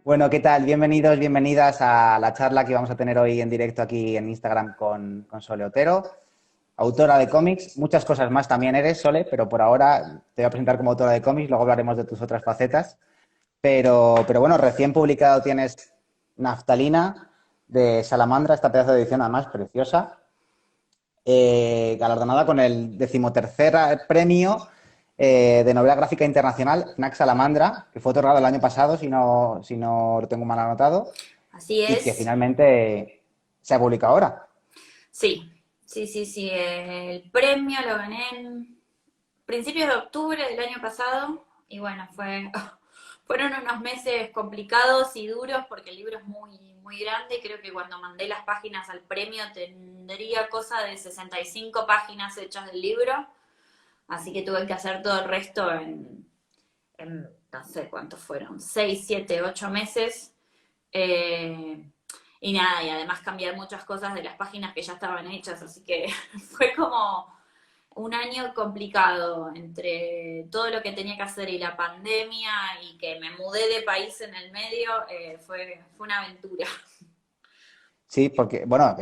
Bueno, ¿qué tal? Bienvenidos, bienvenidas a la charla que vamos a tener hoy en directo aquí en Instagram con Sole Otero, autora de cómics. Muchas cosas más también eres, Sole, pero por ahora te voy a presentar como autora de cómics, luego hablaremos de tus otras facetas. Pero bueno, recién publicado tienes Naftalina de Salamandra, esta pedazo de edición además preciosa, galardonada con el 13º premio de novela gráfica internacional FNAC Salamandra, que fue otorgado el año pasado, si no lo tengo mal anotado, Así y que es. finalmente se ha publicado ahora. Sí, sí. El premio lo gané en principios de octubre del año pasado y bueno, fueron unos meses complicados y duros porque el libro es muy grande. Creo que cuando mandé las páginas al premio tendría cosa de 65 páginas hechas del libro, así que tuve que hacer todo el resto en no sé cuántos fueron, 6, 7, 8 meses. Eh, y nada, y además cambiar muchas cosas de las páginas que ya estaban hechas, así que fue como un año complicado entre todo lo que tenía que hacer y la pandemia y que me mudé de país en el medio, fue una aventura. Sí, porque, bueno,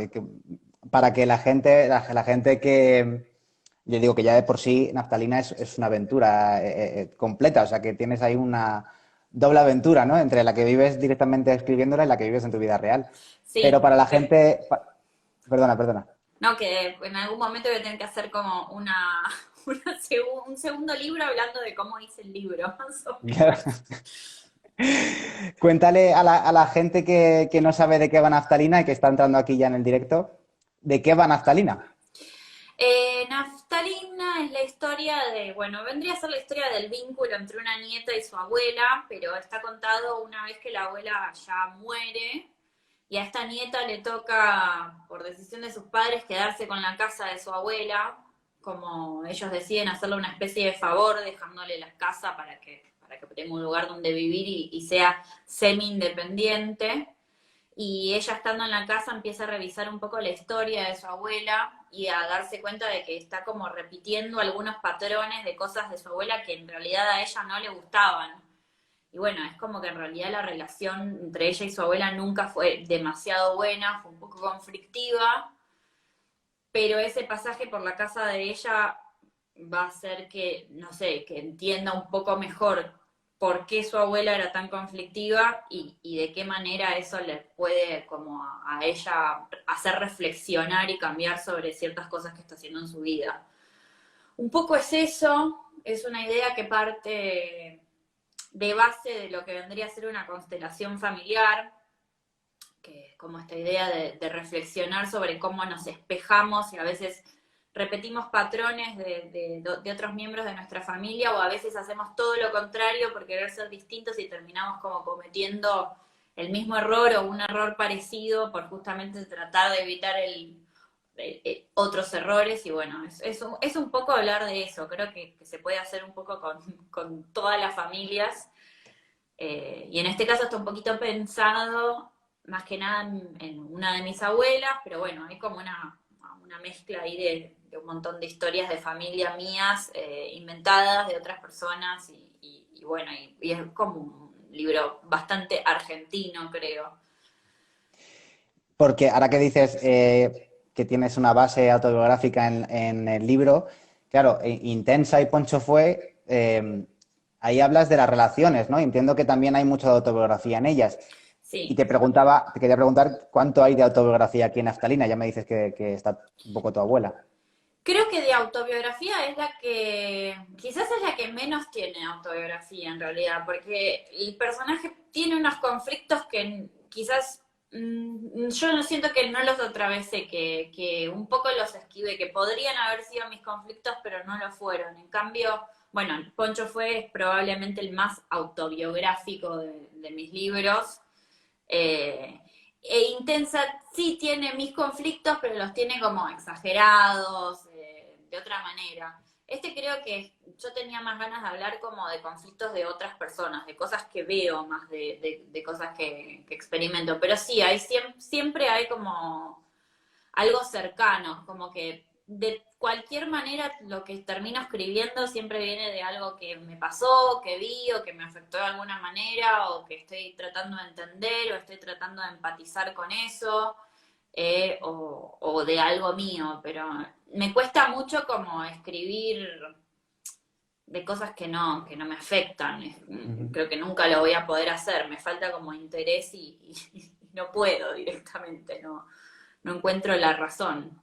para que la gente que, yo digo que ya de por sí Naftalina es una aventura completa, o sea que tienes ahí una doble aventura, ¿no? Entre la que vives directamente escribiéndola y la que vives en tu vida real. Pero Sí, para la gente, perdona, perdona. no, que en algún momento voy a tener que hacer como un segundo libro hablando de cómo hice el libro, más o menos. Cuéntale a la gente que no sabe de qué va Naftalina y que está entrando aquí ya en el directo, ¿de qué va Naftalina? Naftalina es la historia bueno, vendría a ser la historia del vínculo entre una nieta y su abuela, pero está contado una vez que la abuela ya muere y a esta nieta le toca, por decisión de sus padres, quedarse con la casa de su abuela, como ellos deciden hacerle una especie de favor, dejándole la casa para que tenga un lugar donde vivir y sea semi-independiente. Y ella estando en la casa empieza a revisar un poco la historia de su abuela y a darse cuenta de que está como repitiendo algunos patrones de cosas de su abuela que en realidad a ella no le gustaban. Y bueno, es como que en realidad la relación entre ella y su abuela nunca fue demasiado buena, fue un poco conflictiva, pero ese pasaje por la casa de ella va a hacer que, no sé, que entienda un poco mejor por qué su abuela era tan conflictiva y de qué manera eso le puede como a ella hacer reflexionar y cambiar sobre ciertas cosas que está haciendo en su vida. Un poco es eso, es una idea que parte de base de lo que vendría a ser una constelación familiar, que es como esta idea de reflexionar sobre cómo nos espejamos y a veces repetimos patrones de otros miembros de nuestra familia o a veces hacemos todo lo contrario por querer ser distintos y terminamos como cometiendo el mismo error o un error parecido por justamente tratar de evitar otros errores y bueno, es un poco hablar de eso, creo que se puede hacer un poco con todas las familias y en este caso está un poquito pensado más que nada en una de mis abuelas, pero bueno, hay como una mezcla ahí de un montón de historias de familia mías, inventadas de otras personas, y bueno, y es como un libro bastante argentino, creo. Porque ahora que dices que tienes una base autobiográfica en el libro, claro, Intensa y Poncho fue, ahí hablas de las relaciones, ¿no? Entiendo que también hay mucha autobiografía en ellas. Y Sí, te quería preguntar cuánto hay de autobiografía aquí en Naftalina. Ya me dices que está un poco tu abuela. creo que de autobiografía es la que, quizás es la que menos tiene autobiografía en realidad, porque el personaje tiene unos conflictos que quizás yo no siento que no los atravesé, que un poco los esquivé, que podrían haber sido mis conflictos, pero no lo fueron. En cambio, bueno, Poncho fue probablemente el más autobiográfico de mis libros. Eh, Intensa sí tiene mis conflictos, pero los tiene como exagerados, de otra manera. Este creo que yo tenía más ganas de hablar como de conflictos de otras personas, de cosas que veo más de cosas que experimento. Pero sí, siempre hay como algo cercano, como que de cualquier manera lo que termino escribiendo siempre viene de algo que me pasó, que vi o que me afectó de alguna manera o que estoy tratando de entender o estoy tratando de empatizar con eso o de algo mío, pero me cuesta mucho como escribir de cosas que no me afectan. Ujú. Creo que nunca lo voy a poder hacer, me falta como interés y no puedo directamente, no encuentro la razón.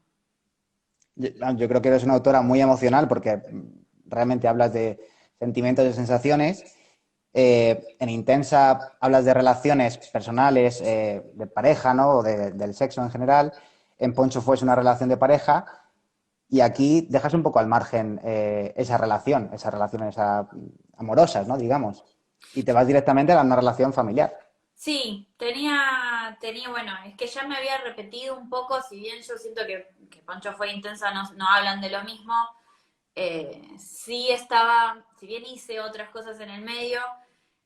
Yo creo que eres una autora muy emocional porque realmente hablas de sentimientos y sensaciones. En Intensa hablas de relaciones personales, de pareja, ¿no? O del sexo en general. En Poncho fue una relación de pareja. Y aquí dejas un poco al margen esas relaciones amorosas, ¿no? Digamos. Y te vas directamente a una relación familiar. Sí, bueno, es que ya me había repetido un poco, si bien yo siento que Poncho fue intensa, no hablan de lo mismo, sí estaba, si bien hice otras cosas en el medio,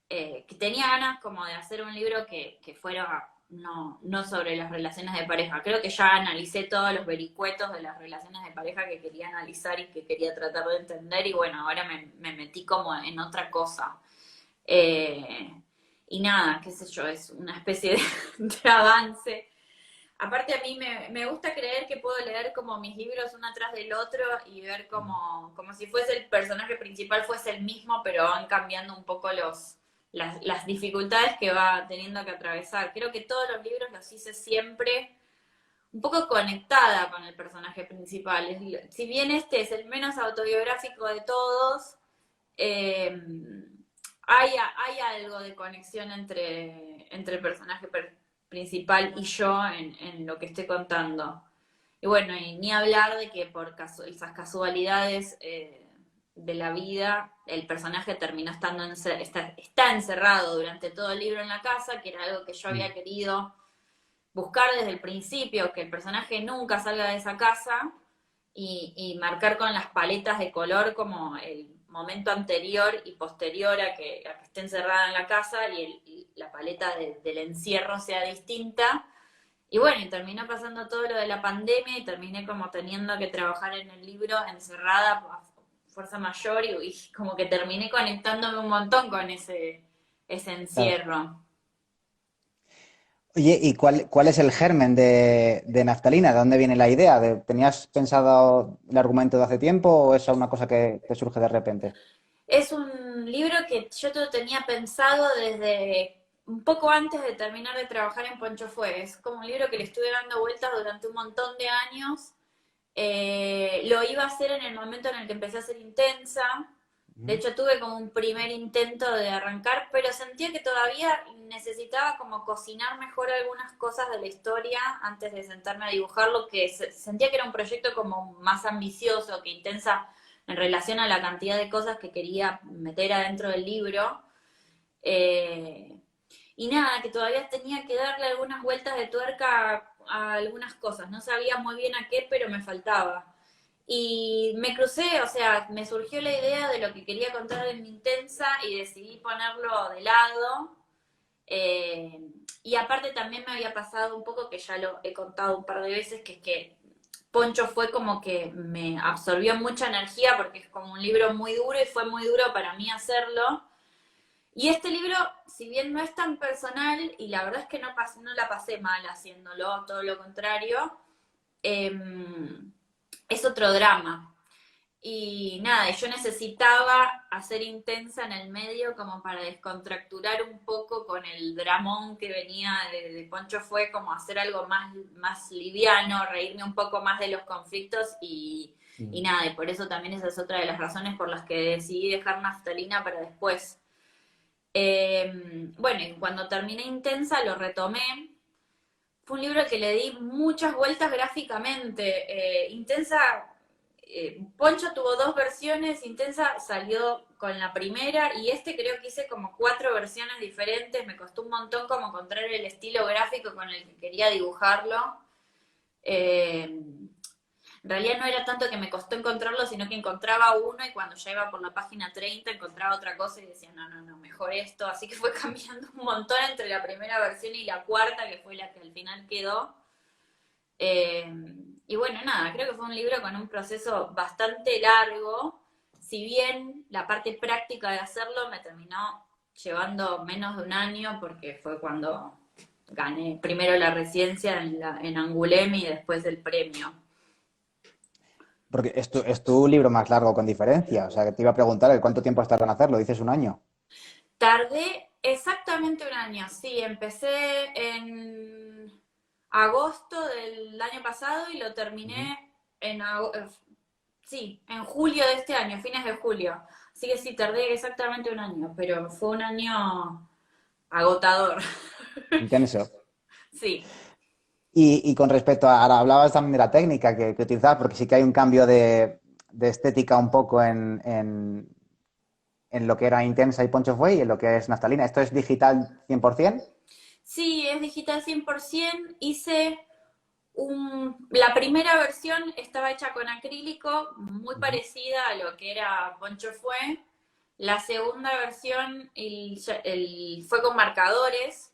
que tenía ganas como de hacer un libro que fuera no sobre las relaciones de pareja. Creo que ya analicé todos los vericuetos de las relaciones de pareja que quería analizar y que quería tratar de entender y bueno, ahora me metí como en otra cosa. Eh, y nada, qué sé yo, es una especie de avance. Aparte a mí me gusta creer que puedo leer como mis libros uno atrás del otro y ver como si fuese el personaje principal fuese el mismo, pero van cambiando un poco las dificultades que va teniendo que atravesar. Creo que todos los libros los hice siempre un poco conectada con el personaje principal. Si bien este es el menos autobiográfico de todos, eh, hay algo de conexión entre el personaje principal y yo en lo que estoy contando. Y bueno, y ni hablar de que por esas casualidades de la vida, el personaje terminó está encerrado durante todo el libro en la casa, que era algo que yo había querido buscar desde el principio, que el personaje nunca salga de esa casa y marcar con las paletas de color como el momento anterior y posterior a que esté encerrada en la casa y la paleta del encierro sea distinta. Y bueno, y terminó pasando todo lo de la pandemia y terminé como teniendo que trabajar en el libro encerrada a fuerza mayor y como que terminé conectándome un montón con ese Claro. encierro. Oye, ¿y cuál es el germen de Naftalina? ¿De dónde viene la idea? ¿Tenías pensado el argumento de hace tiempo o es una cosa que te surge de repente? Es un libro que yo te lo tenía pensado desde un poco antes de terminar de trabajar en Poncho Fue. Es como un libro que le estuve dando vueltas durante un montón de años. Lo iba a hacer en el momento en el que empecé a ser intensa. De Ujú. hecho, tuve como un primer intento de arrancar, pero sentía que todavía necesitaba como cocinar mejor algunas cosas de la historia antes de sentarme a dibujarlo, que sentía que era un proyecto como más ambicioso, que intensa en relación a la cantidad de cosas que quería meter adentro del libro. Eh, y nada, que todavía tenía que darle algunas vueltas de tuerca a algunas cosas. No sabía muy bien a qué, pero me faltaba. Y me crucé, o sea, me surgió la idea de lo que quería contar en mi intensa y decidí ponerlo de lado. Eh, y aparte también me había pasado un poco, que ya lo he contado un par de veces, que es que Poncho fue como que me absorbió mucha energía porque es como un libro muy duro y fue muy duro para mí hacerlo. Y este libro, si bien no es tan personal, y la verdad es que no la pasé mal haciéndolo, todo lo contrario, eh, es otro drama. Y nada, yo necesitaba hacer intensa en el medio como para descontracturar un poco con el dramón que venía de Poncho Fue, como hacer algo más liviano, reírme un poco más de los conflictos y nada, y por eso también esa es otra de las razones por las que decidí dejar Naftalina para después. Bueno, y cuando terminé Intensa lo retomé. Fue un libro que le di muchas vueltas gráficamente. Intensa, Poncho tuvo dos versiones, Intensa salió con la primera y este creo que hice como cuatro versiones diferentes. Me costó un montón como encontrar el estilo gráfico con el que quería dibujarlo. Eh, en realidad no era tanto que me costó encontrarlo, sino que encontraba uno y cuando ya iba por la página 30 encontraba otra cosa y decía, no, mejor esto. Así que fue cambiando un montón entre la primera versión y la cuarta, que fue la que al final quedó. Eh, Y bueno, nada, creo que fue un libro con un proceso bastante largo, si bien la parte práctica de hacerlo me terminó llevando menos de un año, porque fue cuando gané primero la residencia en Angoulême y después el premio. Porque es tu libro más largo con diferencia. O sea, que te iba a preguntar cuánto tiempo has tardado en hacerlo. Dices un año. Tardé exactamente un año, sí, empecé en agosto del año pasado y lo Ujú. terminé sí, en julio de este año, fines de julio. Así que sí, tardé exactamente un año, pero fue un año agotador. Intenso. Sí. Y con respecto a, ahora hablabas también de la técnica que utilizabas, porque sí que hay un cambio de estética un poco en lo que era Intensa y Poncho Fue y en lo que es Naftalina. ¿Esto es digital 100%? Sí, es digital 100%. Hice la primera versión estaba hecha con acrílico, muy Ujú. parecida a lo que era Poncho Fue. La segunda versión fue con marcadores,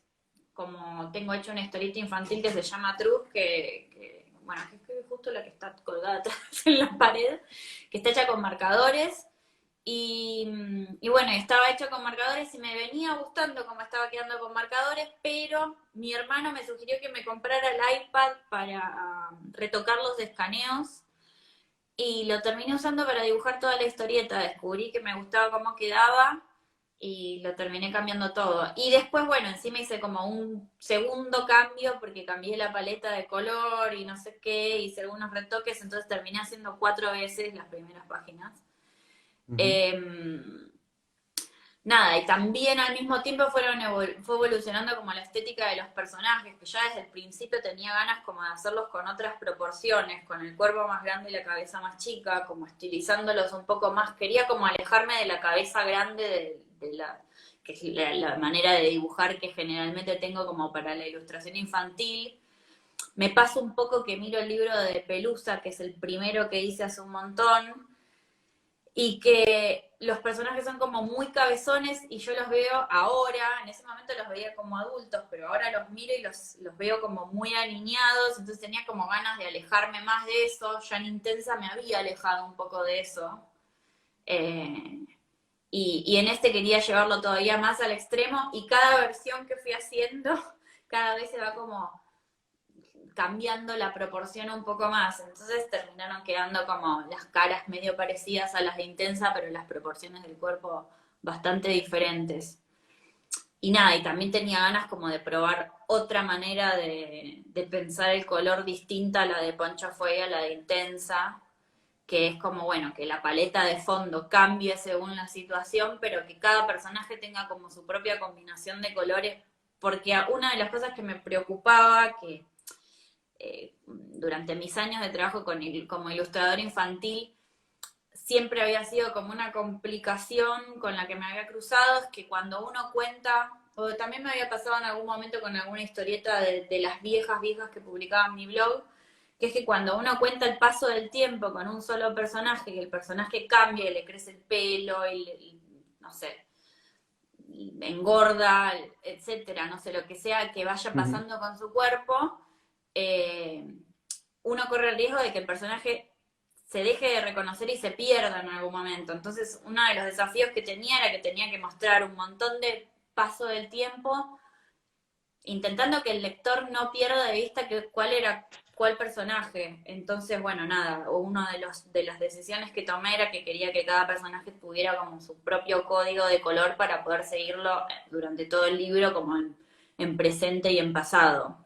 como tengo hecho una historieta infantil que se llama Truth, bueno, que es justo la que está colgada atrás en la pared, que está hecha con marcadores. Y bueno, estaba hecho con marcadores y me venía gustando cómo estaba quedando con marcadores, pero mi hermano me sugirió que me comprara el iPad para retocar los escaneos y lo terminé usando para dibujar toda la historieta. Descubrí que me gustaba cómo quedaba y lo terminé cambiando todo. Y después, bueno, encima hice como un segundo cambio porque cambié la paleta de color y no sé qué, hice algunos retoques, entonces terminé haciendo 4 veces las primeras páginas. Ujú. Eh, Nada, y también al mismo tiempo fue evolucionando como la estética de los personajes, que ya desde el principio tenía ganas como de hacerlos con otras proporciones, con el cuerpo más grande y la cabeza más chica, como estilizándolos un poco más. Quería como alejarme de la cabeza grande que es la manera de dibujar que generalmente tengo como para la ilustración infantil. Me pasa un poco que miro el libro de Pelusa, que es el primero que hice hace un montón, y que los personajes son como muy cabezones y yo los veo ahora, en ese momento los veía como adultos, pero ahora los miro y los veo como muy aniñados, entonces tenía como ganas de alejarme más de eso, ya en Intensa me había alejado un poco de eso, eh, y en este quería llevarlo todavía más al extremo y cada versión que fui haciendo, cada vez se va como cambiando la proporción un poco más. Entonces terminaron quedando como las caras medio parecidas a las de Intensa, pero las proporciones del cuerpo bastante diferentes. Y nada, y también tenía ganas como de probar otra manera de pensar el color distinta a la de Poncho Fue y a la de Intensa, que es como, bueno, que la paleta de fondo cambie según la situación, pero que cada personaje tenga como su propia combinación de colores, porque una de las cosas que me preocupaba, que durante mis años de trabajo como ilustrador infantil, siempre había sido como una complicación con la que me había cruzado, es que cuando uno cuenta, o también me había pasado en algún momento con alguna historieta de las viejas que publicaba en mi blog, que es que cuando uno cuenta el paso del tiempo con un solo personaje, que el personaje cambia y le crece el pelo y no sé, engorda, etcétera, no sé, lo que sea que vaya Ujú. pasando con su cuerpo, eh, uno corre el riesgo de que el personaje se deje de reconocer y se pierda en algún momento. Entonces, uno de los desafíos que tenía era que tenía que mostrar un montón de paso del tiempo, intentando que el lector no pierda de vista cuál era cuál personaje. Entonces, bueno, nada, una de las decisiones que tomé era que quería que cada personaje tuviera como su propio código de color para poder seguirlo durante todo el libro como en presente y en pasado.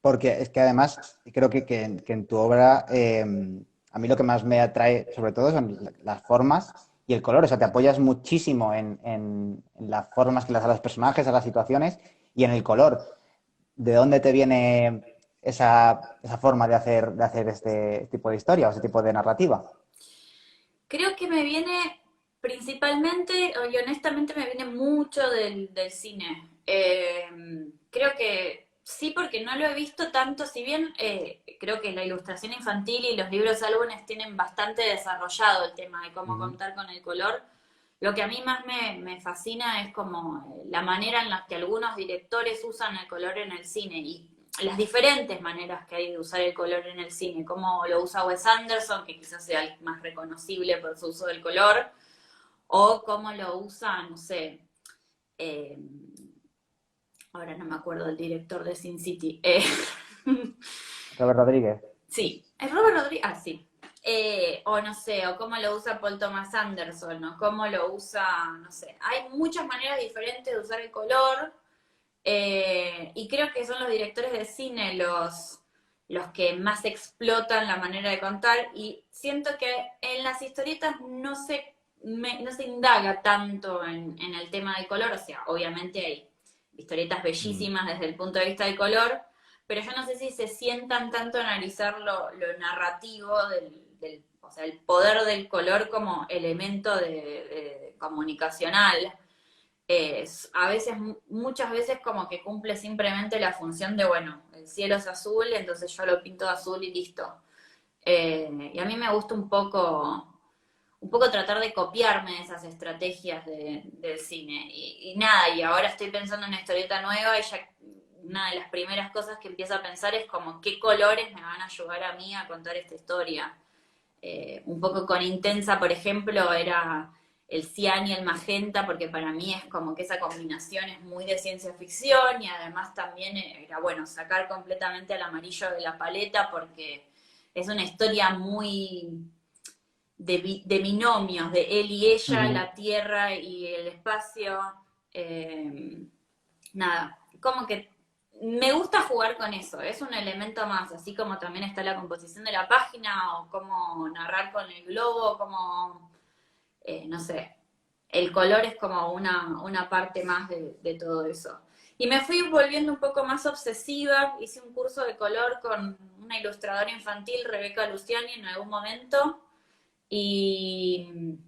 Porque es que además creo que en tu obra a mí lo que más me atrae sobre todo son las formas y el color. O sea, te apoyas muchísimo en las formas que le das a los personajes, a las situaciones y en el color. ¿De dónde te viene esa forma de hacer este tipo de historia o este tipo de narrativa? Creo que me viene principalmente, y honestamente me viene mucho del cine. Creo que sí, porque no lo he visto tanto, si bien creo que la ilustración infantil y los libros álbumes tienen bastante desarrollado el tema de cómo Ujú. contar con el color. Lo que a mí más me fascina es como la manera en la que algunos directores usan el color en el cine. las diferentes maneras que hay de usar el color en el cine, cómo lo usa Wes Anderson, que quizás sea el más reconocible por su uso del color, o cómo lo usa, no sé, eh, ahora no me acuerdo del director de Sin City. Robert Rodríguez. Sí, es Robert Rodríguez, ah, sí. O no sé, o cómo lo usa Paul Thomas Anderson, o cómo lo usa, no sé. Hay muchas maneras diferentes de usar el color, y creo que son los directores de cine los que más explotan la manera de contar, y siento que en las historietas no se indaga tanto en el tema del color, o sea, obviamente hay historietas Mm. bellísimas desde el punto de vista del color, pero yo no sé si se sientan tanto a analizar lo narrativo o sea, el poder del color como elemento de comunicacional. A veces, muchas veces como que cumple simplemente la función de, bueno, el cielo es azul, entonces yo lo pinto de azul y listo. Y a mí me gusta un poco tratar de copiarme de esas estrategias del cine. Y nada, y ahora estoy pensando en una historieta nueva y ya una de las primeras cosas que empiezo a pensar es como qué colores me van a ayudar a mí a contar esta historia. Un poco con Intensa, por ejemplo, era el cian y el magenta, porque para mí es como que esa combinación es muy de ciencia ficción, y además también era bueno sacar completamente al amarillo de la paleta, porque es una historia muy de binomios, de él y ella, Ujú. la tierra y el espacio. Nada, como que me gusta jugar con eso, es un elemento más, así como también está la composición de la página, o cómo narrar con el globo, como, no sé, el color es como una parte más de todo eso. Y me fui volviendo un poco más obsesiva, hice un curso de color con una ilustradora infantil, Rebeca Luciani, en algún momento, y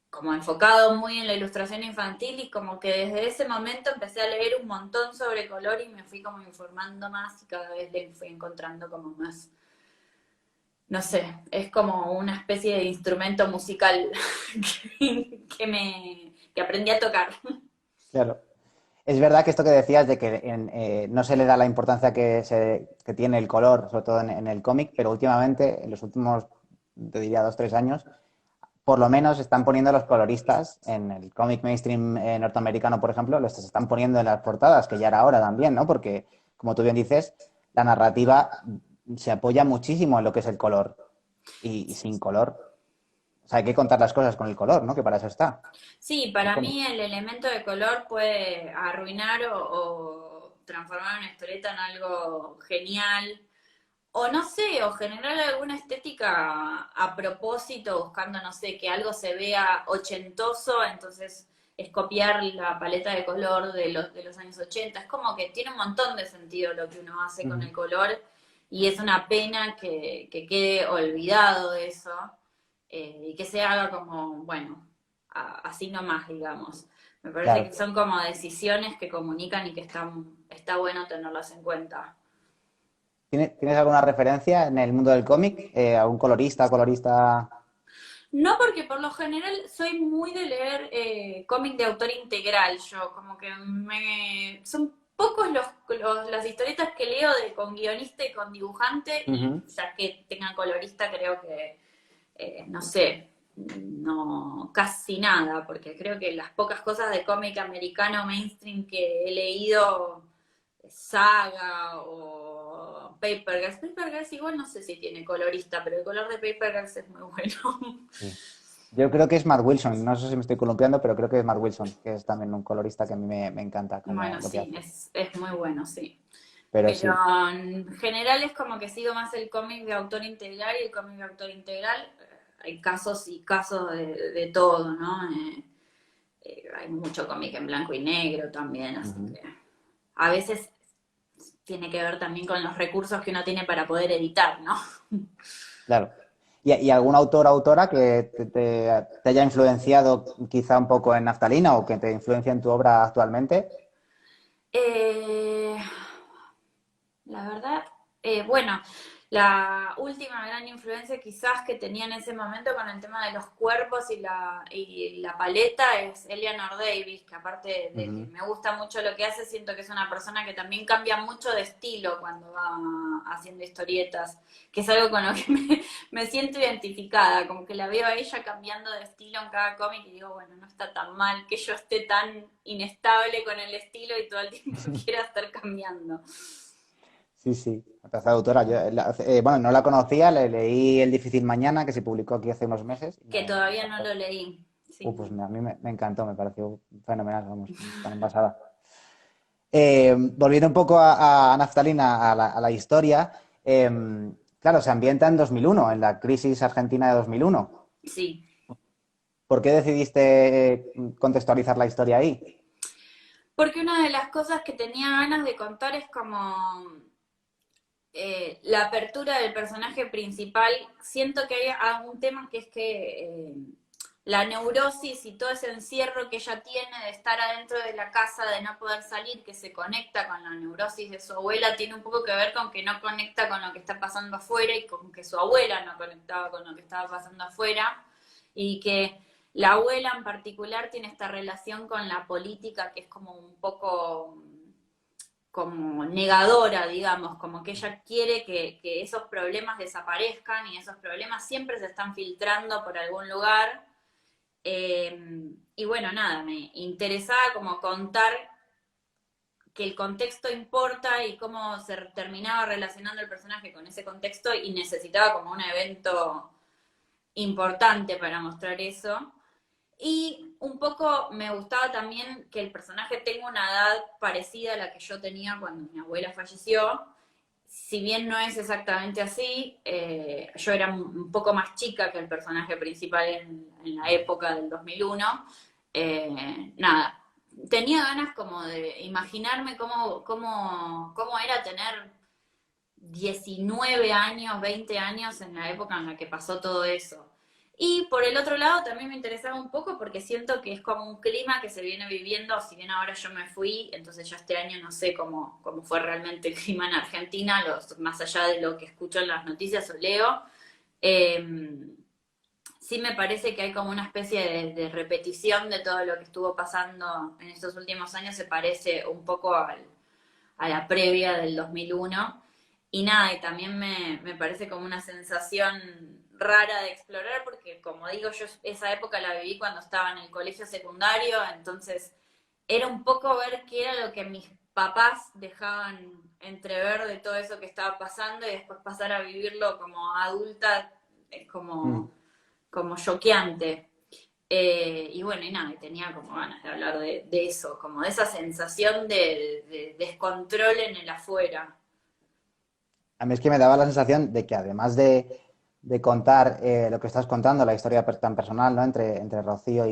como enfocado muy en la ilustración infantil, y como que desde ese momento empecé a leer un montón sobre color y me fui como informando más, y cada vez le fui encontrando como más, no sé, es como una especie de instrumento musical que aprendí a tocar. Claro. Es verdad que esto que decías de que no se le da la importancia que tiene el color, sobre todo en el cómic, pero últimamente, en los últimos, te diría, 2, 3 años, por lo menos están poniendo los coloristas en el cómic mainstream norteamericano, por ejemplo, los están poniendo en las portadas, que ya era hora también, ¿no? Porque, como tú bien dices, la narrativa se apoya muchísimo en lo que es el color. Y sin color, o sea, hay que contar las cosas con el color, ¿no? Que para eso está. Sí, El para cómic. mí el elemento de color puede arruinar o transformar una historieta en algo genial. O no sé, o generar alguna estética a propósito, buscando, no sé, que algo se vea ochentoso, entonces es copiar la paleta de color de los años 80. Es como que tiene un montón de sentido lo que uno hace con Ujú. el color, y es una pena que quede olvidado eso, y que se haga como, bueno, así nomás, digamos. Me parece que Claro. son como decisiones que comunican y que está bueno tenerlas en cuenta. ¿Tienes alguna referencia en el mundo del cómic? ¿Algún colorista, colorista? No, porque por lo general soy muy de leer cómic de autor integral. Yo como que son pocos las historietas que leo con guionista y con dibujante, y Ujú. ya que tengan colorista creo que, no sé, no, casi nada, porque creo que las pocas cosas de cómic americano mainstream que he leído, Saga o Paper Girls. Paper Girls igual no sé si tiene colorista, pero el color de Paper Girls es muy bueno. Sí. Yo creo que es Matt Wilson, no sé si me estoy columpiando, pero creo que es Matt Wilson, que es también un colorista que a mí me encanta como Bueno, lo que sí, hace. es muy bueno, sí. Pero Pero sí, en general es como que sigo más el cómic de autor integral, y el cómic de autor integral, hay casos y casos de todo, ¿no? Hay mucho cómic en blanco y negro también, así ujú, que a veces tiene que ver también con los recursos que uno tiene para poder editar, ¿no? claro. ¿Y algún autor o autora que te haya influenciado quizá un poco en Naftalina o que te influencia en tu obra actualmente? Eh, la verdad, bueno. La última gran influencia quizás que tenía en ese momento con el tema de los cuerpos y la paleta es Eleanor Davis, que aparte de que Ujú. me gusta mucho lo que hace, siento que es una persona que también cambia mucho de estilo cuando va haciendo historietas, que es algo con lo que me siento identificada, como que la veo a ella cambiando de estilo en cada cómic y digo, bueno, no está tan mal que yo esté tan inestable con el estilo y todo el tiempo quiera estar cambiando. Sí, sí, la tercera autora. Yo, bueno, no la conocía, le leí El difícil mañana, que se publicó aquí hace unos meses, y Que me todavía no encantó. lo leí. Sí, Pues no. a mí me encantó, me pareció fenomenal, vamos, tan envasada. Volviendo un poco a Naftalina, a la historia, claro, se ambienta en 2001, en la crisis argentina de 2001. Sí, ¿Por qué decidiste contextualizar la historia ahí? porque una de las cosas que tenía ganas de contar es como la apertura del personaje principal. Siento que hay algún tema que es que la neurosis y todo ese encierro que ella tiene de estar adentro de la casa, de no poder salir, que se conecta con la neurosis de su abuela, tiene un poco que ver con que no conecta con lo que está pasando afuera y con que su abuela no conectaba con lo que estaba pasando afuera y que la abuela en particular tiene esta relación con la política que es como un poco como negadora, digamos, como que ella quiere que esos problemas desaparezcan y esos problemas siempre se están filtrando por algún lugar. Y bueno, nada, me interesaba como contar que el contexto importa y cómo se terminaba relacionando el personaje con ese contexto y necesitaba como un evento importante para mostrar eso. Y un poco me gustaba también que el personaje tenga una edad parecida a la que yo tenía cuando mi abuela falleció. Si bien no es exactamente así, yo era un poco más chica que el personaje principal en la época del 2001. Nada, tenía ganas como de imaginarme cómo era tener 19 años, 20 años en la época en la que pasó todo eso. Y por el otro lado también me interesaba un poco porque siento que es como un clima que se viene viviendo, si bien ahora yo me fui, entonces ya este año no sé cómo fue realmente el clima en Argentina, más allá de lo que escucho en las noticias o leo. Eh, sí me parece que hay como una especie de repetición de todo lo que estuvo pasando en estos últimos años, se parece un poco a la previa del 2001. Y nada, y también me parece como una sensación rara de explorar, porque como digo, yo esa época la viví cuando estaba en el colegio secundario, entonces era un poco ver qué era lo que mis papás dejaban entrever de todo eso que estaba pasando y después pasar a vivirlo como adulta es Mm. como choqueante. Y bueno, y nada, tenía como ganas de hablar de eso, como de esa sensación de descontrol en el afuera. A mí es que me daba la sensación de que además de contar lo que estás contando, la historia tan personal, ¿no? Entre Rocío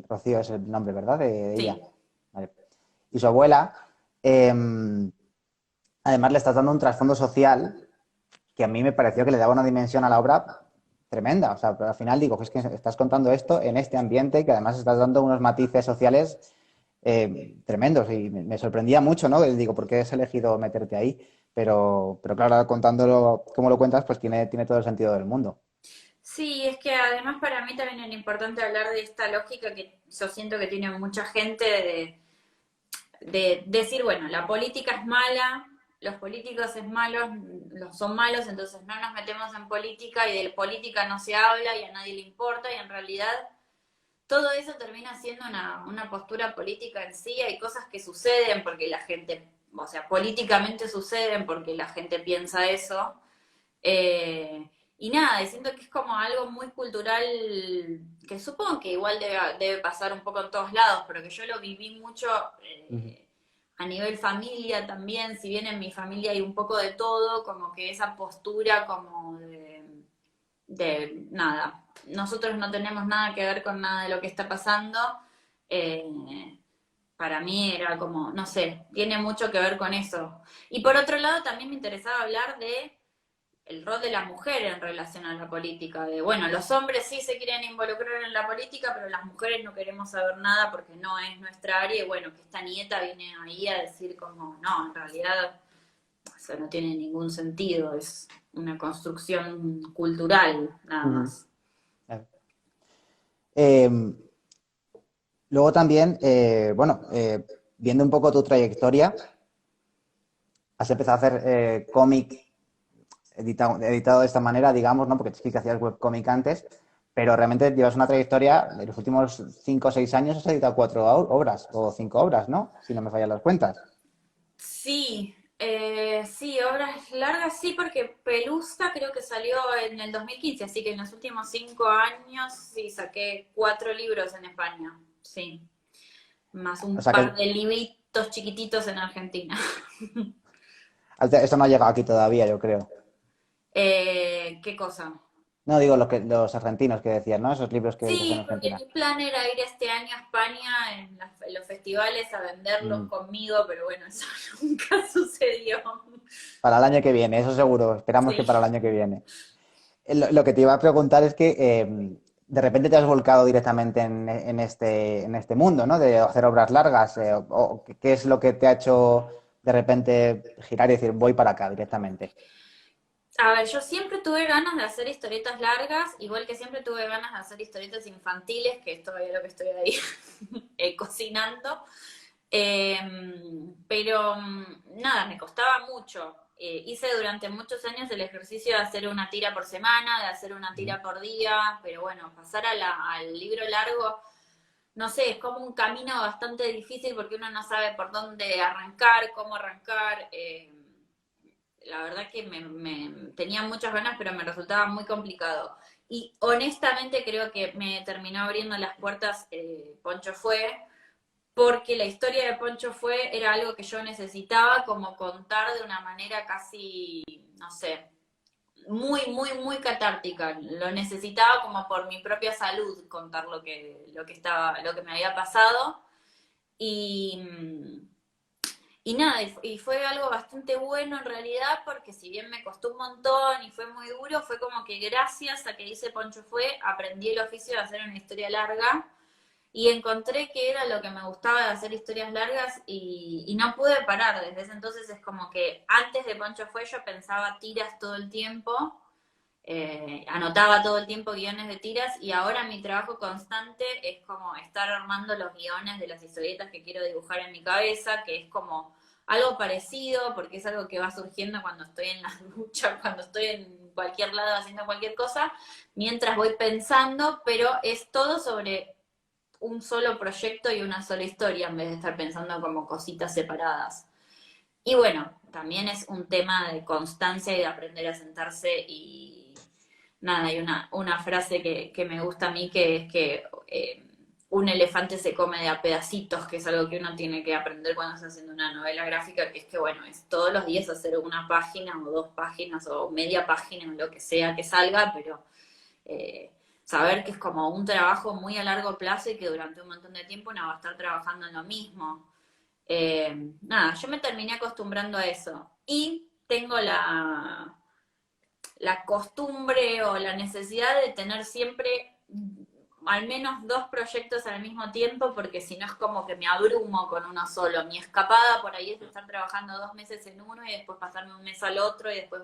Rocío es el nombre, ¿verdad? De ella. Sí, Vale. Y su abuela, eh, además le estás dando un trasfondo social que a mí me pareció que le daba una dimensión a la obra tremenda. O sea, pero al final digo, es que estás contando esto en este ambiente que además estás dando unos matices sociales tremendos y me sorprendía mucho, ¿no? Digo, ¿por qué has elegido meterte ahí? Pero claro, contándolo como lo cuentas, pues tiene todo el sentido del mundo. sí, es que además para mí también era importante hablar de esta lógica que yo siento que tiene mucha gente de decir, bueno, la política es mala, los políticos es malos, son malos, entonces no nos metemos en política y de política no se habla y a nadie le importa y en realidad todo eso termina siendo una postura política en sí, hay cosas que suceden porque la gente, o sea, políticamente suceden porque la gente piensa eso. Y nada, y siento que es como algo muy cultural, que supongo que igual debe pasar un poco en todos lados, pero que yo lo viví mucho Ujú. a nivel familia también, si bien en mi familia hay un poco de todo, como que esa postura como de nada, nosotros no tenemos nada que ver con nada de lo que está pasando. eh, para mí era como, no sé, tiene mucho que ver con eso. Y por otro lado, también me interesaba hablar de el rol de la mujer en relación a la política, de bueno, los hombres sí se quieren involucrar en la política, pero las mujeres no queremos saber nada porque no es nuestra área, y bueno, que esta nieta viene ahí a decir como, no, en realidad Eso no tiene ningún sentido, es una construcción cultural, nada Ujú. más. Eh, luego también, bueno, viendo un poco tu trayectoria, has empezado a hacer cómic editado de esta manera, digamos, ¿no? Porque sí que hacías webcómic antes, pero realmente llevas una trayectoria, de los últimos 5 o 6 años has editado 4 obras o 5 obras, ¿no? Si no me fallan las cuentas. Sí, sí, obras largas sí, porque Pelusa creo que salió en el 2015, así que en los últimos 5 años sí saqué 4 libros en España, sí, más O un sea que par de libritos chiquititos en Argentina. esto no ha llegado aquí todavía, yo creo. ¿Qué cosa? No digo los argentinos que decías, ¿no? Esos libros que dices en Sí, porque Argentina. mi plan era ir este año a España en los festivales a venderlos Mm. conmigo, pero bueno, eso nunca sucedió. Para el año que viene, eso seguro. Esperamos que Sí. para el año que viene. Lo que te iba a preguntar es que de repente te has volcado directamente en este mundo, ¿no? De hacer obras largas. O ¿qué es lo que te ha hecho de repente girar y decir, voy para acá directamente? A ver, yo siempre tuve ganas de hacer historietas largas, igual que siempre tuve ganas de hacer historietas infantiles, que es todavía lo que estoy ahí cocinando. Eh, pero nada, me costaba mucho. Hice durante muchos años el ejercicio de hacer una tira por semana, de hacer una tira por día, pero bueno, pasar al libro largo, no sé, es como un camino bastante difícil porque uno no sabe por dónde arrancar, cómo arrancar. La verdad que tenía muchas ganas, pero me resultaba muy complicado. Y honestamente creo que me terminó abriendo las puertas Poncho Fue, porque la historia de Poncho Fue era algo que yo necesitaba como contar de una manera casi, no sé, muy, muy, muy catártica. Lo necesitaba como por mi propia salud contar lo que me había pasado. Y, y nada, y fue algo bastante bueno en realidad, porque si bien me costó un montón y fue muy duro, fue como que gracias a que hice Poncho Fue, aprendí el oficio de hacer una historia larga y encontré que era lo que me gustaba de hacer historias largas y no pude parar. Desde ese entonces es como que antes de Poncho Fue yo pensaba tiras todo el tiempo, anotaba todo el tiempo guiones de tiras y ahora mi trabajo constante es como estar armando los guiones de las historietas que quiero dibujar en mi cabeza, que es como algo parecido, porque es algo que va surgiendo cuando estoy en la ducha, cuando estoy en cualquier lado haciendo cualquier cosa, mientras voy pensando, pero es todo sobre un solo proyecto y una sola historia en vez de estar pensando como cositas separadas. Y bueno, también es un tema de constancia y de aprender a sentarse y nada, hay una frase que me gusta a mí que es que un elefante se come de a pedacitos, que es algo que uno tiene que aprender cuando está haciendo una novela gráfica, que es que bueno, es todos los días hacer una página o 2 páginas o media página o lo que sea que salga, pero eh, saber que es como un trabajo muy a largo plazo y que durante un montón de tiempo uno va a estar trabajando en lo mismo. Nada, yo me terminé acostumbrando a eso. Y tengo la costumbre o la necesidad de tener siempre al menos 2 proyectos al mismo tiempo, porque si no es como que me abrumo con uno solo. Mi escapada por ahí es estar trabajando 2 meses en uno y después pasarme un mes al otro y después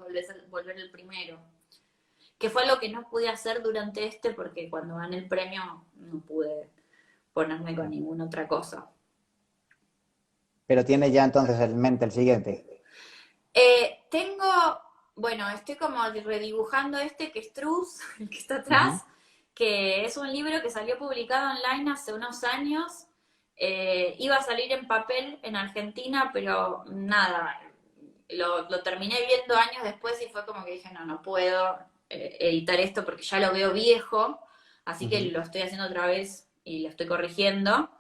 volver al primero. Que fue lo que no pude hacer durante este porque cuando gané el premio no pude ponerme con ninguna otra cosa. Pero tiene ya entonces en mente el siguiente. Tengo, bueno, estoy como redibujando este que es Truz, el que está Ujú. atrás, que es un libro que salió publicado online hace unos años. Iba a salir en papel en Argentina, pero nada, lo terminé viendo años después y fue como que dije, no, no puedo editar esto porque ya lo veo viejo, así que Ujú. lo estoy haciendo otra vez y lo estoy corrigiendo.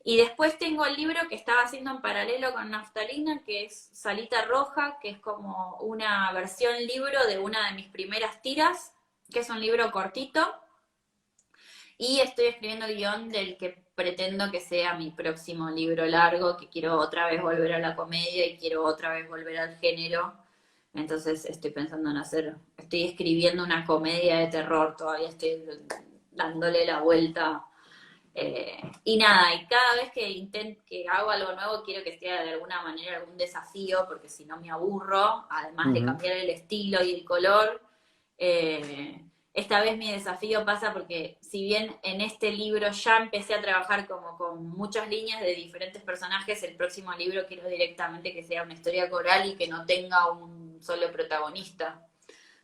Y después tengo el libro que estaba haciendo en paralelo con Naftalina, que es Salita Roja, que es como una versión libro de una de mis primeras tiras, que es un libro cortito. Y estoy escribiendo el guión del que pretendo que sea mi próximo libro largo, que quiero otra vez volver a la comedia y quiero otra vez volver al género. Entonces estoy pensando en estoy escribiendo una comedia de terror, todavía estoy dándole la vuelta Y nada, y cada vez que hago algo nuevo quiero que sea de alguna manera algún desafío, porque si no me aburro, además de Ujú. cambiar el estilo y el color. Esta vez mi desafío pasa porque si bien en este libro ya empecé a trabajar como con muchas líneas de diferentes personajes, el próximo libro quiero directamente que sea una historia coral y que no tenga un solo protagonista,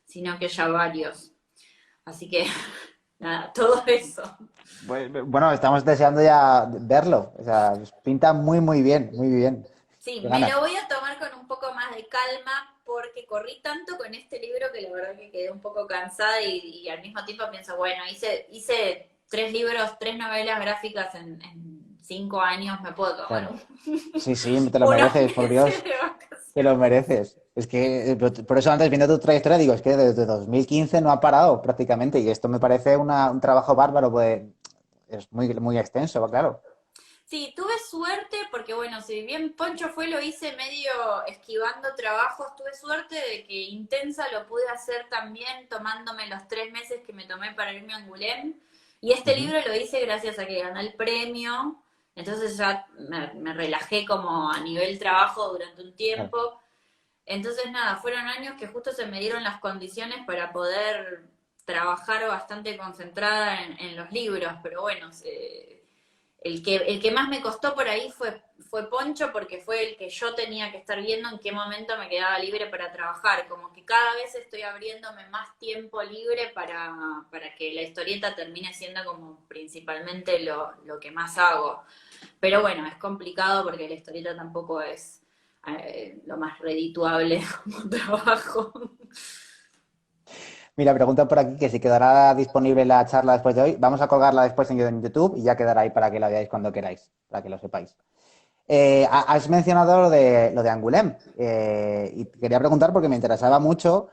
sino que haya varios. Así que nada, todo eso. Bueno, estamos deseando ya verlo. O sea, pinta muy, muy bien, muy bien. Sí, Qué me ganas. lo voy a tomar con un poco más de calma porque corrí tanto con este libro que la verdad que quedé un poco cansada y al mismo tiempo pienso, bueno, hice 3 libros, 3 novelas gráficas en 5 años, me puedo tomar Claro. Sí, sí, te lo unos mereces, por meses Dios. de Te lo vacaciones. mereces. Es que, por eso antes viendo tu trayectoria, digo, es que desde 2015 no ha parado prácticamente y esto me parece un trabajo bárbaro, pues es muy, muy extenso, claro. Sí, tuve suerte porque, bueno, si bien Poncho fue, lo hice medio esquivando trabajos, tuve suerte de que Intensa lo pude hacer también tomándome los 3 meses que me tomé para irme a Angoulême. Y este Ujú, libro lo hice gracias a que gané el premio, entonces ya me relajé como a nivel trabajo durante un claro. tiempo. Entonces, nada, fueron años que justo se me dieron las condiciones para poder trabajar bastante concentrada en los libros, pero bueno, el que más me costó por ahí fue Poncho, porque fue el que yo tenía que estar viendo en qué momento me quedaba libre para trabajar. Como que cada vez estoy abriéndome más tiempo libre para que la historieta termine siendo como principalmente lo que más hago. Pero bueno, es complicado porque la historieta tampoco es lo más redituable como trabajo. Mira, pregunta por aquí que si quedará disponible la charla después de hoy. Vamos a colgarla después en YouTube y ya quedará ahí para que la veáis cuando queráis, para que lo sepáis. Has mencionado lo de Angoulême y quería preguntar porque me interesaba mucho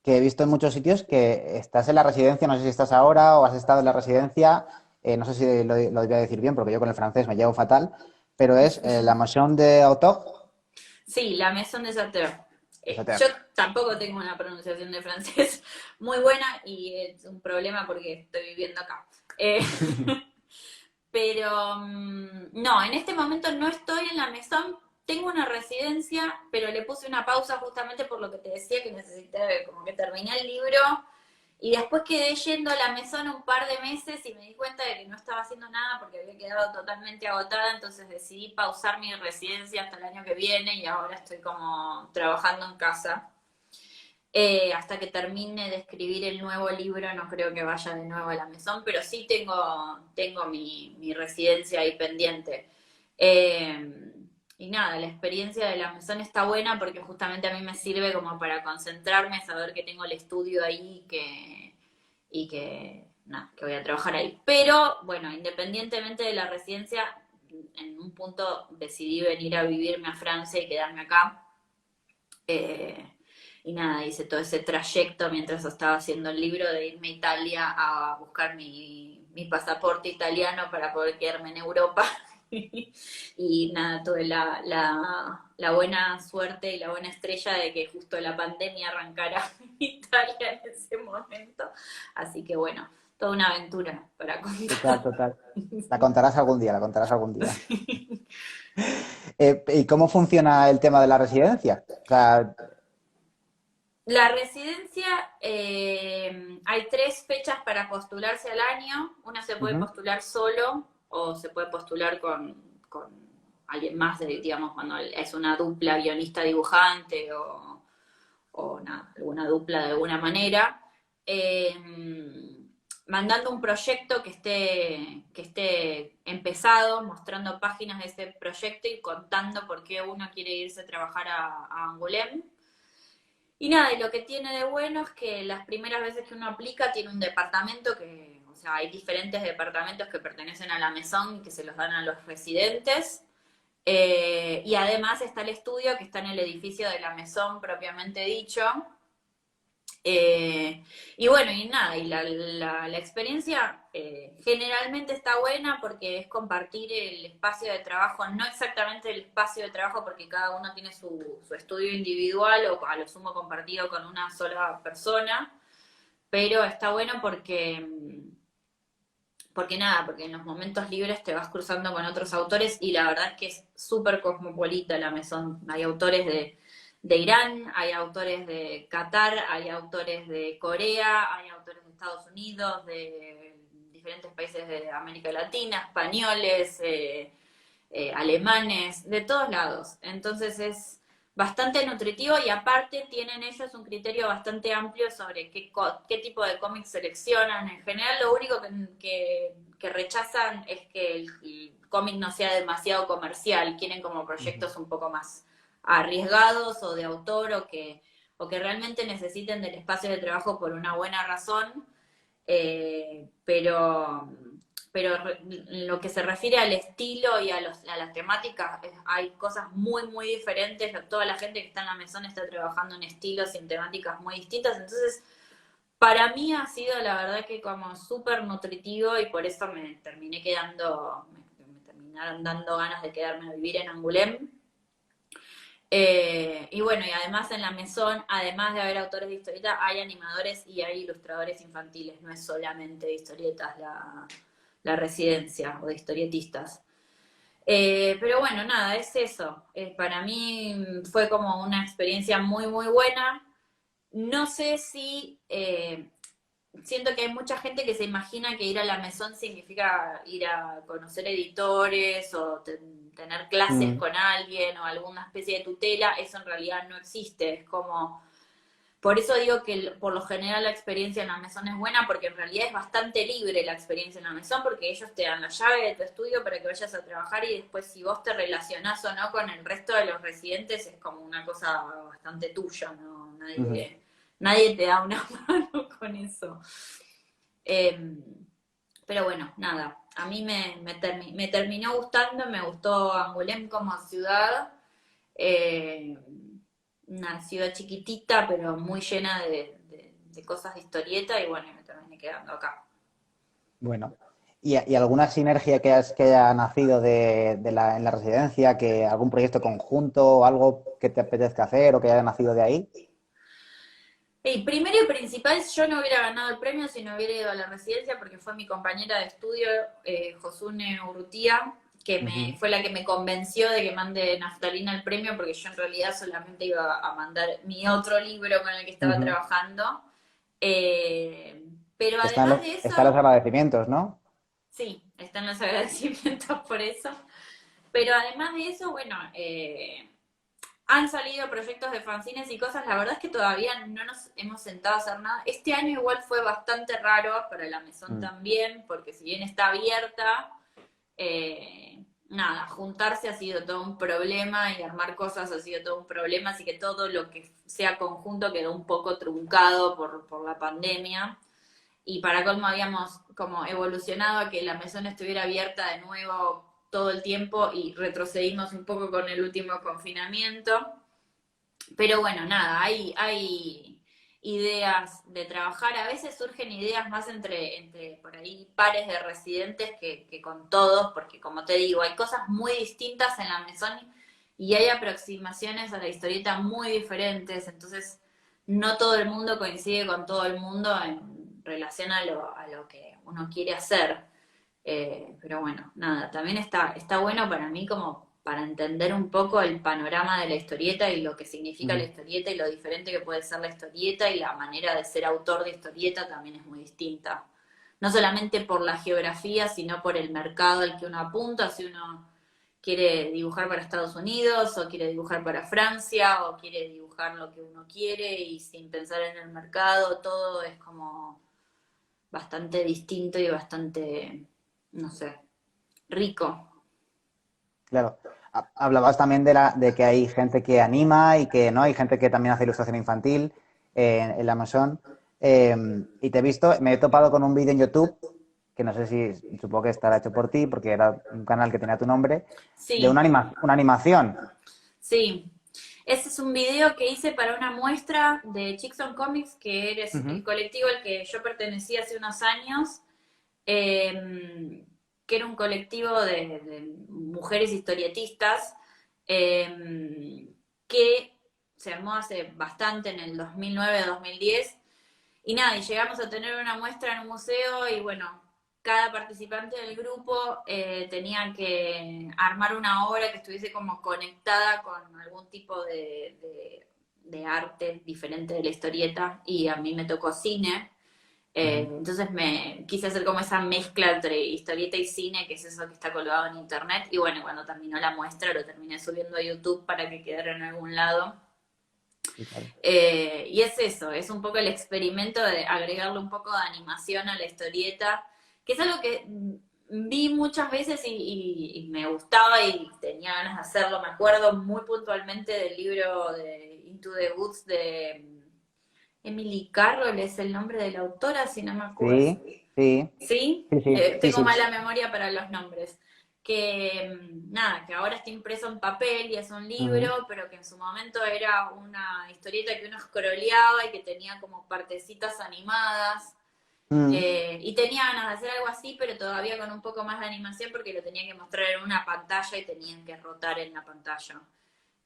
que he visto en muchos sitios que estás en la residencia, no sé si estás ahora o has estado en la residencia, no sé si lo debía decir bien porque yo con el francés me llevo fatal, pero es la Maison de Autor. Sí, la Maison des Auteurs. Auteur. Yo tampoco tengo una pronunciación de francés muy buena y es un problema porque estoy viviendo acá. Eh, pero no, en este momento no estoy en la Maison. Tengo una residencia, pero le puse una pausa justamente por lo que te decía que necesité, como que terminé el libro y después quedé yendo a la mesona un par de meses y me di cuenta de que no estaba haciendo nada porque había quedado totalmente agotada, entonces decidí pausar mi residencia hasta el año que viene y ahora estoy como trabajando en casa. Hasta que termine de escribir el nuevo libro, no creo que vaya de nuevo a la mesón, pero sí tengo mi residencia ahí pendiente. Eh, y nada, la experiencia de la mesón está buena porque justamente a mí me sirve como para concentrarme, saber que tengo el estudio ahí y que, nada, que voy a trabajar ahí. Pero bueno, independientemente de la residencia, en un punto decidí venir a vivirme a Francia y quedarme acá. Eh, y nada, hice todo ese trayecto mientras estaba haciendo el libro de irme a Italia a buscar mi pasaporte italiano para poder quedarme en Europa. Y nada, tuve la buena suerte y la buena estrella de que justo la pandemia arrancara en Italia en ese momento. Así que bueno, toda una aventura para Total, contar. total. La contarás algún día, la contarás algún día. ¿Y cómo funciona el tema de la residencia? O sea, La residencia, hay 3 fechas para postularse al año. Una se puede ujú, postular solo o se puede postular con alguien más, digamos, cuando es una dupla guionista-dibujante o nada, alguna dupla de alguna manera. Eh, Mandando un proyecto que esté empezado, mostrando páginas de ese proyecto y contando por qué uno quiere irse a trabajar a Angoulême. Y nada, y lo que tiene de bueno es que las primeras veces que uno aplica tiene un departamento que, o sea, hay diferentes departamentos que pertenecen a la mesón y que se los dan a los residentes. Y además está el estudio que está en el edificio de la mesón propiamente dicho. Eh, y bueno, y nada, y la experiencia generalmente está buena porque es compartir el espacio de trabajo, no exactamente el espacio de trabajo porque cada uno tiene su estudio individual o a lo sumo compartido con una sola persona, pero está bueno porque nada, porque en los momentos libres te vas cruzando con otros autores y la verdad es que es súper cosmopolita la Maison. Hay autores de Irán, hay autores de Qatar, hay autores de Corea, hay autores de Estados Unidos, de diferentes países de América Latina, españoles, alemanes, de todos lados. Entonces es bastante nutritivo y aparte tienen ellos un criterio bastante amplio sobre qué tipo de cómics seleccionan. En general lo único que rechazan es que el cómic no sea demasiado comercial, quieren como proyectos un poco más arriesgados o de autor o que realmente necesiten del espacio de trabajo por una buena razón, pero en lo que se refiere al estilo y a las temáticas, hay cosas muy, muy diferentes. Toda la gente que está en la mesona está trabajando en estilos y en temáticas muy distintas. Entonces, para mí ha sido la verdad que como súper nutritivo y por eso me terminé quedando, me terminaron dando ganas de quedarme a vivir en Angoulême. Y bueno, y además en la mesón, además de haber autores de historieta, hay animadores y hay ilustradores infantiles, no es solamente de historietas la residencia o de historietistas. Pero bueno, nada, es eso. Para mí fue como una experiencia muy, muy buena. No sé si siento que hay mucha gente que se imagina que ir a la mesón significa ir a conocer editores o tener clases Mm, con alguien o alguna especie de tutela. Eso en realidad no existe. Es como por eso digo que por lo general la experiencia en la mesón es buena, porque en realidad es bastante libre la experiencia en la mesón, porque ellos te dan la llave de tu estudio para que vayas a trabajar y después si vos te relacionás o no con el resto de los residentes es como una cosa bastante tuya, ¿no? ujú. Nadie te da una mano con eso. Eh, pero bueno, nada, a mí me terminó gustando, me gustó Angoulême como ciudad. Eh, una ciudad chiquitita, pero muy llena de cosas de historieta, y bueno, me terminé quedando acá. Bueno, y alguna sinergia que haya nacido en la residencia, que algún proyecto conjunto o algo que te apetezca hacer o que haya nacido de ahí? Y primero y principal, yo no hubiera ganado el premio si no hubiera ido a la residencia, porque fue mi compañera de estudio, Josune Urrutia, Ujú, fue la que me convenció de que mande Naftalina el premio, porque yo en realidad solamente iba a mandar mi otro libro con el que estaba ujú. trabajando. Eh, pero además de eso, Están los agradecimientos, ¿no? sí, están los agradecimientos por eso. Pero además de eso, bueno, han salido proyectos de fanzines y cosas. La verdad es que todavía no nos hemos sentado a hacer nada. Este año igual fue bastante raro para la mesón Mm, también, porque si bien está abierta, nada, juntarse ha sido todo un problema y armar cosas ha sido todo un problema, así que todo lo que sea conjunto quedó un poco truncado por la pandemia. Y para colmo habíamos como evolucionado a que la mesón estuviera abierta de nuevo todo el tiempo y retrocedimos un poco con el último confinamiento. Pero bueno, nada, hay ideas de trabajar. A veces surgen ideas más entre por ahí pares de residentes que con todos, porque como te digo, hay cosas muy distintas en la mesón y hay aproximaciones a la historieta muy diferentes. Entonces, no todo el mundo coincide con todo el mundo en relación a lo que uno quiere hacer. Pero bueno, nada, también está bueno para mí como para entender un poco el panorama de la historieta y lo que significa la ujú. historieta y lo diferente que puede ser la historieta y la manera de ser autor de historieta también es muy distinta. No solamente por la geografía, sino por el mercado al que uno apunta, si uno quiere dibujar para Estados Unidos o quiere dibujar para Francia o quiere dibujar lo que uno quiere y sin pensar en el mercado, todo es como bastante distinto y bastante, no sé, rico. Claro. Hablabas también de que hay gente que anima y que no, hay gente que también hace ilustración infantil en la Amazon. Y te he visto, me he topado con un vídeo en YouTube, que no sé si, supongo que estará hecho por ti, porque era un canal que tenía tu nombre, de Sí, una animación. sí. Ese es un video que hice para una muestra de Chicks on Comics, que eres el Ujú, colectivo al que yo pertenecía hace unos años, que era un colectivo de mujeres historietistas, que se armó hace bastante, en el 2009-2010. Y nada, y llegamos a tener una muestra en un museo y bueno, cada participante del grupo tenía que armar una obra que estuviese como conectada con algún tipo de arte diferente de la historieta, y a mí me tocó cine. Entonces me quise hacer como esa mezcla entre historieta y cine, que es eso que está colgado en internet. Y bueno, cuando terminó la muestra lo terminé subiendo a YouTube para que quedara en algún lado. Sí, claro. Y es eso, es un poco el experimento de agregarle un poco de animación a la historieta, que es algo que vi muchas veces y me gustaba y tenía ganas de hacerlo. Me acuerdo muy puntualmente del libro de Into the Woods de Emily Carroll, es el nombre de la autora, si no me acuerdo. Sí, sí, ¿Sí? sí, sí, sí, Tengo sí. mala memoria para los nombres. Que nada, que ahora está impreso en papel y es un Ujú. libro, pero que en su momento era una historieta que uno scrolleaba y que tenía como partecitas animadas. Mm. Y tenía ganas de hacer algo así, pero todavía con un poco más de animación porque lo tenía que mostrar en una pantalla y tenían que rotar en la pantalla.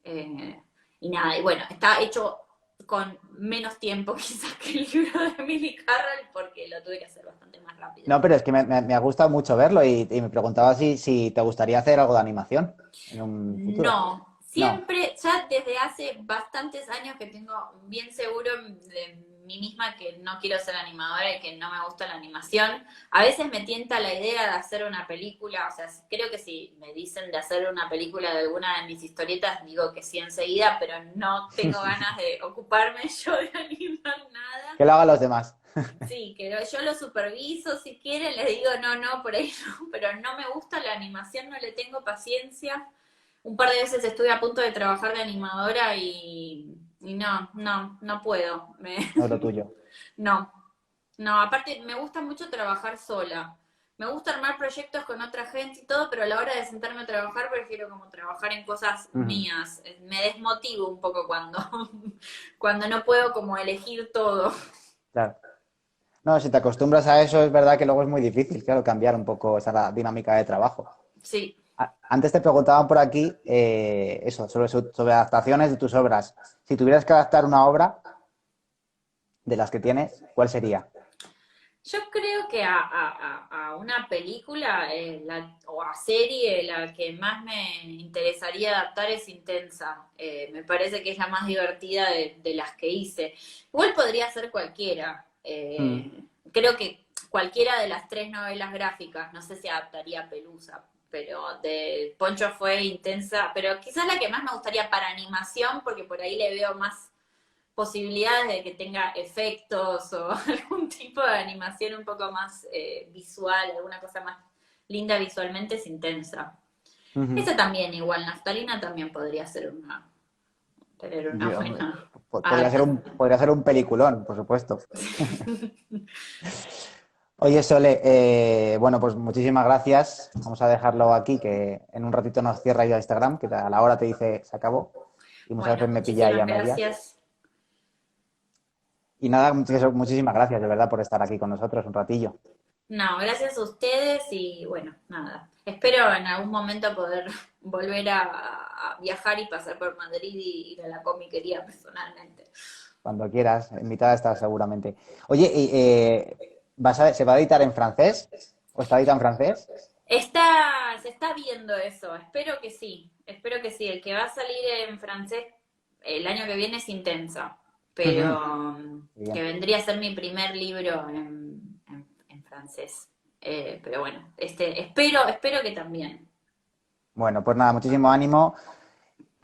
Y nada, y bueno, está hecho con menos tiempo quizás que el libro de Emily Carroll porque lo tuve que hacer bastante más rápido. No, pero es que me ha gustado mucho verlo y me preguntaba si te gustaría hacer algo de animación en un futuro. No, No, siempre, ya desde hace bastantes años que tengo bien seguro de mí misma que no quiero ser animadora y que no me gusta la animación. A veces me tienta la idea de hacer una película, o sea, creo que si me dicen de hacer una película de alguna de mis historietas, digo que sí enseguida, pero no tengo ganas de ocuparme yo de animar nada. que lo hagan los demás. Sí, que yo lo superviso si quieren, les digo no, no, por ahí no, pero no me gusta la animación, no le tengo paciencia. Un par de veces estuve a punto de trabajar de animadora y no, no, no puedo. No es lo tuyo. No, no, aparte me gusta mucho trabajar sola. Me gusta armar proyectos con otra gente y todo, pero a la hora de sentarme a trabajar prefiero como trabajar en cosas Ujú. mías. Me desmotivo un poco cuando, cuando no puedo como elegir todo. Claro. No, si te acostumbras a eso, es verdad que luego es muy difícil, claro, cambiar un poco esa dinámica de trabajo. Sí. Antes te preguntaban por aquí eso, sobre adaptaciones de tus obras. Si tuvieras que adaptar una obra de las que tienes, ¿cuál sería? Yo creo que a una película o a serie la que más me interesaría adaptar es Intensa. Me parece que es la más divertida de las que hice. Igual podría ser cualquiera. Mm. Creo que cualquiera de las tres novelas gráficas, no sé si adaptaría a Pelusa, pero de Poncho fue Intensa, pero quizás la que más me gustaría para animación, porque por ahí le veo más posibilidades de que tenga efectos o algún tipo de animación un poco más visual, alguna cosa más linda visualmente, es Intensa. Ujú. Esa también igual, Naftalina también podría ser tener una Hombre, buena podría adaptación. podría ser un peliculón, por supuesto. Oye, Sole, bueno, pues muchísimas gracias. Vamos a dejarlo aquí, que en un ratito nos cierra ya Instagram, que a la hora te dice se acabó. Y muchas Bueno, veces me pilla ahí muchísimas a medias. gracias. Y nada, muchísimas gracias, de verdad, por estar aquí con nosotros un ratillo. No, gracias a ustedes y bueno, nada. Espero en algún momento poder volver a viajar y pasar por Madrid y ir a la comiquería personalmente. Cuando quieras, invitada estás seguramente. Oye, ¿se va a editar en francés? ¿O está editado en francés? Se está viendo eso, espero que sí. El que va a salir en francés el año que viene es Intensa, Ujú. pero que Bien. vendría a ser mi primer libro en francés. Pero bueno, espero que también. Bueno, pues nada, muchísimo ánimo.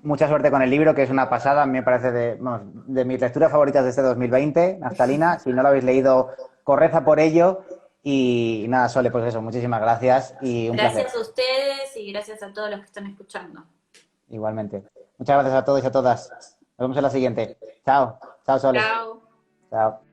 Mucha suerte con el libro, que es una pasada. A mí me parece de mis lecturas favoritas de este 2020, Naftalina. Si no lo habéis leído, corred a por ello. Y nada, Sole, pues eso, muchísimas gracias y un placer. Gracias a ustedes y gracias a todos los que están escuchando. Igualmente. Muchas gracias a todos y a todas. Nos vemos en la siguiente. Chao. Chao, Sole. Chao. Chao.